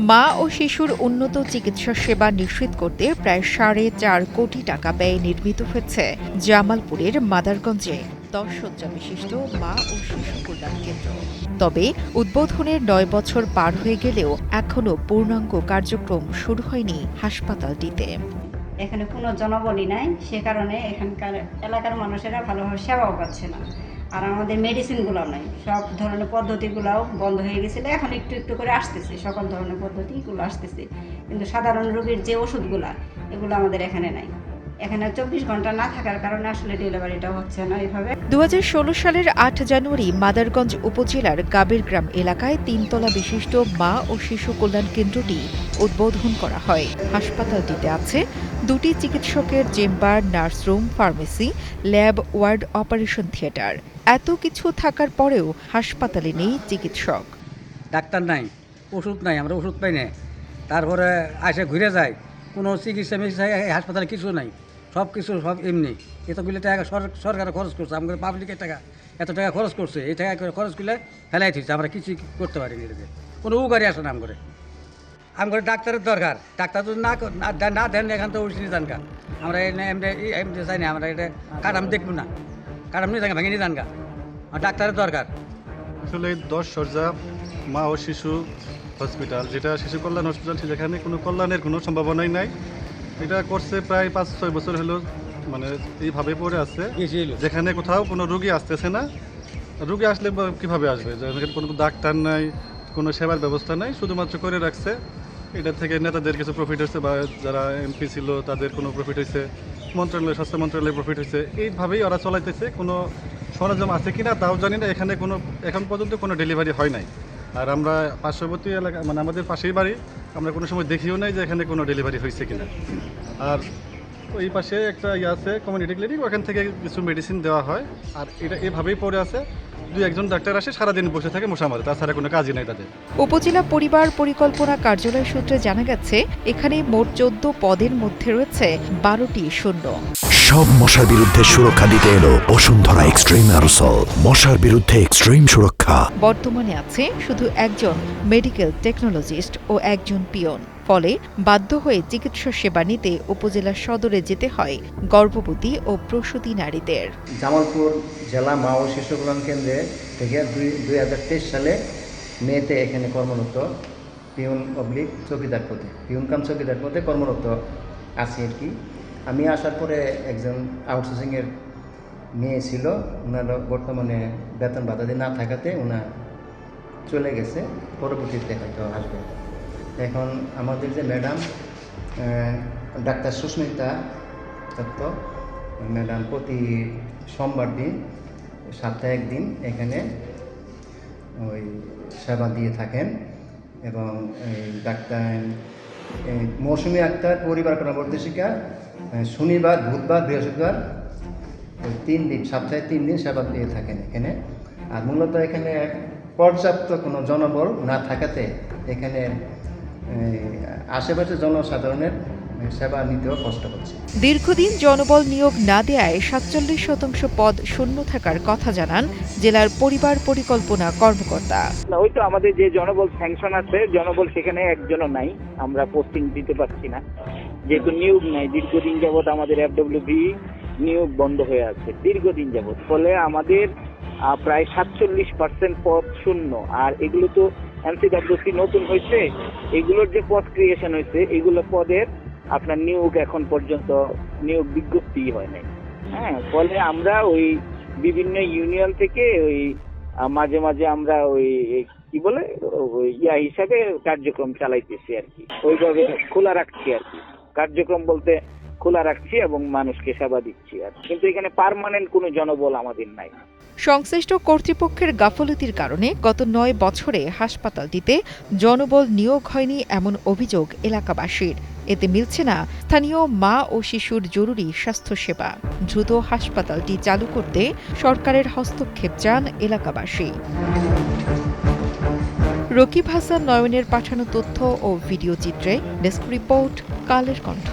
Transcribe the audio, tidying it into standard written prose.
মা ও শিশুর উন্নত চিকিৎসা সেবা নিশ্চিত করতে প্রায় 4.5 কোটি টাকা ব্যয়ে নির্মিত হয়েছে জামালপুরের মাদারগঞ্জে 10 শয্যা বিশিষ্ট মা ও শিশু কল্যাণ কেন্দ্র। তবে উদ্বোধনের 9 বছর পার হয়ে গেলেও এখনো পূর্ণাঙ্গ কার্যক্রম শুরু হয়নি হাসপাতালটিতে। এখানে কোনো জনবলই নাই, সে কারণে এখানকার এলাকার মানুষেরা ভালোভাবে সেবাও পাচ্ছে না। আর আমাদের মেডিসিনগুলোও নাই, সব ধরনের পদ্ধতিগুলোও বন্ধ হয়ে গেছিলো। এখন একটু একটু করে আসতেছে, সকল ধরনের পদ্ধতিগুলো আসতেছে, কিন্তু সাধারণ রোগীর যে ওষুধগুলো এগুলো আমাদের এখানে নাই। এখানে 24 ঘন্টা না থাকার কারণে আসলে ডেলিভারিটা হচ্ছে না এইভাবে। 2016 সালের 8 জানুয়ারি মাদারগঞ্জ উপজেলার গাবেরগ্রাম এলাকায় 3 তলা বিশিষ্ট মা ও শিশু কল্যাণ কেন্দ্রটি উদ্বোধন করা হয়। হাসপাতালটিতে আছে 2টি চিকিৎসকের chamber, nurse room, pharmacy, lab, ward, operation theatre. এত কিছু থাকার পরেও হাসপাতালে নেই চিকিৎসক। ডাক্তার নাই, ওষুধ নাই, আমরা ওষুধ পাই না। তারপরে আসে ঘুরে যায়, কোনো চিকিৎসা হাসপাতালে কিছু নাই, সব এমনি। এতগুলো টাকা সরকার খরচ করছে, আমাদের পাবলিকের টাকা, এত টাকা খরচ করছে। এই টাকা খরচ করলে ফেলাই দিচ্ছে, আমরা কিছু করতে পারিনি। এটাতে কোনো উগারি আসে না আমগরে ডাক্তারের দরকার। ডাক্তার যদি না দেন এখান তো ওষুধ জানগা, আমরা এমনি চাই না, আমরা এটা কাটাম দেখবো না, কাটাম নিয়ে জানগা, ভেঙে নিয়ে জানগা, ডাক্তারের দরকার। আসলে 10 শয্যা মা ও শিশু হসপিটাল, যেটা শিশু কল্যাণ হসপিটাল, যেখানে কোনো কল্যাণের কোনো সম্ভাবনাই নাই। এটা করছে প্রায় 5-6 বছর হলো, মানে এইভাবে পড়ে আছে, যেখানে কোথাও কোনো রুগী আসতেছে না। রুগী আসলে কীভাবে আসবে, যেখানে কোনো ডাক্তার নাই, কোনো সেবার ব্যবস্থা নাই, শুধুমাত্র করে রাখছে। এটা থেকে নেতাদের কিছু প্রফিট হয়েছে, বা যারা এমপি ছিল তাদের কোনো প্রফিট হয়েছে, মন্ত্রণালয়, স্বাস্থ্য মন্ত্রণালয়ে প্রফিট হয়েছে। এইভাবেই ওরা চলাইতেছে। কোনো সরঞ্জাম আছে কিনা তাও জানি না। এখানে এখন পর্যন্ত কোনো ডেলিভারি হয় নাই। আর আমরা পার্শ্ববর্তী এলাকা, মানে আমাদের পাশেই বাড়ি, আমরা কোনো সময় দেখিও নাই যে এখানে কোনো ডেলিভারি হয়েছে কিনা। আর ওই পাশে একটা আছে কমিউনিটি ক্লিনিক, ওখান থেকে কিছু মেডিসিন দেওয়া হয়। আর এটা এভাবেই পড়ে আছে। 2-1 ডাক্তার আসে, সারাদিন বসে থাকে, মশা মারে, তাছাড়া কোনো কাজই নাই তাদের। উপজেলা পরিবার পরিকল্পনা কার্যালয় সূত্রে জানা গেছে, এখানে মোট 14 পদের মধ্যে রয়েছে 12টি শূন্য। সব মশার বিরুদ্ধে সুরক্ষা দিতে এলো বসুন্ধরা এক্সট্রিম অ্যারোসল, মশার বিরুদ্ধে এক্সট্রিম সুরক্ষা। বর্তমানে আছে শুধু একজন মেডিকেল টেকনোলজিস্ট ও একজন পিয়ন। ফলে বাধ্য হয়ে চিকিৎসা সেবা নিতে উপজেলা সদরে যেতে হয় গর্ভবতী ও প্রসূতি নারীদের। জামালপুর জেলা মা ও শিশু কল্যাণ কেন্দ্রে থেকে 2023 সালে মেতে এখানে কর্মরত পিয়ন অবলিক চৌকিদার পদে, পিয়ন কাম চৌকিদার পদে কর্মরত আছি আর কি। আমি আসার পরে একজন আউটসোর্সিংয়ের মেয়ে ছিল, ওনার বর্তমানে বেতন ভাতা না থাকাতে ওনার চলে গেছে, পরবর্তীতে হয়তো আসবে। এখন আমাদের যে madam doctor Susmita Dutta madam প্রতি সোমবার দিন, সপ্তাহে একদিন এখানে ওই সেবা দিয়ে থাকেন। এবং ডাক্তার মৌসুমী আক্তার পরিবার পরামর্শিকা শনিবার, বুধবার, বৃহস্পতিবার 3 দিন, সপ্তাহে 3 দিন সেবা দিয়ে থাকেন এখানে। আর মূলত এখানে পর্যাপ্ত কোনো জনবল না থাকাতে এখানে আশেপাশে জনসাধারণের সেবা নিতেও কষ্ট হচ্ছে। দীর্ঘদিন জনবল নিয়োগ না দেয়ায় 47% পদ শূন্য থাকার কথা জানান জেলার পরিবার পরিকল্পনা কর্মকর্তা। ওই তো আমাদের যে জনবল স্যাংশন আছে, জনবল সেখানে একজনও নাই, আমরা পোস্টিং দিতে পারছি না, যেহেতু নিয়োগ নাই। দীর্ঘদিন যাবৎ আমাদের FWB নিয়োগ বন্ধ হয়ে আছে দীর্ঘদিন যাবৎ। ফলে আমাদের প্রায় 47% পদ শূন্য। আর এগুলো তো NCWC নতুন হয়েছে, এগুলোর যে পদ ক্রিয়েশন হয়েছে, এগুলো পদের আপনার নিয়োগ এখন পর্যন্ত নিয়োগ বিজ্ঞপ্তি হয় নাই। হ্যাঁ, ফলে আমরা ওই বিভিন্ন ইউনিয়ন থেকে ওই মাঝে মাঝে আমরা ওই কি বলে ওই হিসাবে কার্যক্রম চালাইতেছি আর কি। ওইভাবে খোলা রাখছি আর কি, কার্যক্রম বলতে খোলা রাখছি এবং মানুষকে সেবা দিচ্ছি আর। কিন্তু এখানে পার্মানেন্ট কোনো জনবল আমাদের নাই। সংশ্লিষ্ট কর্তৃপক্ষের গাফলতির কারণে গত 9 বছরে হাসপাতালটিতে জনবল নিয়োগ হয়নি এমন অভিযোগ এলাকাবাসীর। এতে মিলছে না স্থানীয় মা ও শিশুর জরুরি স্বাস্থ্যসেবা। দ্রুত হাসপাতালটি চালু করতে সরকারের হস্তক্ষেপ চান এলাকাবাসী। রকিব হাসান নয়নের পাঠানো তথ্য ও ভিডিও চিত্রে ডেস্ক রিপোর্ট, কালের কণ্ঠ।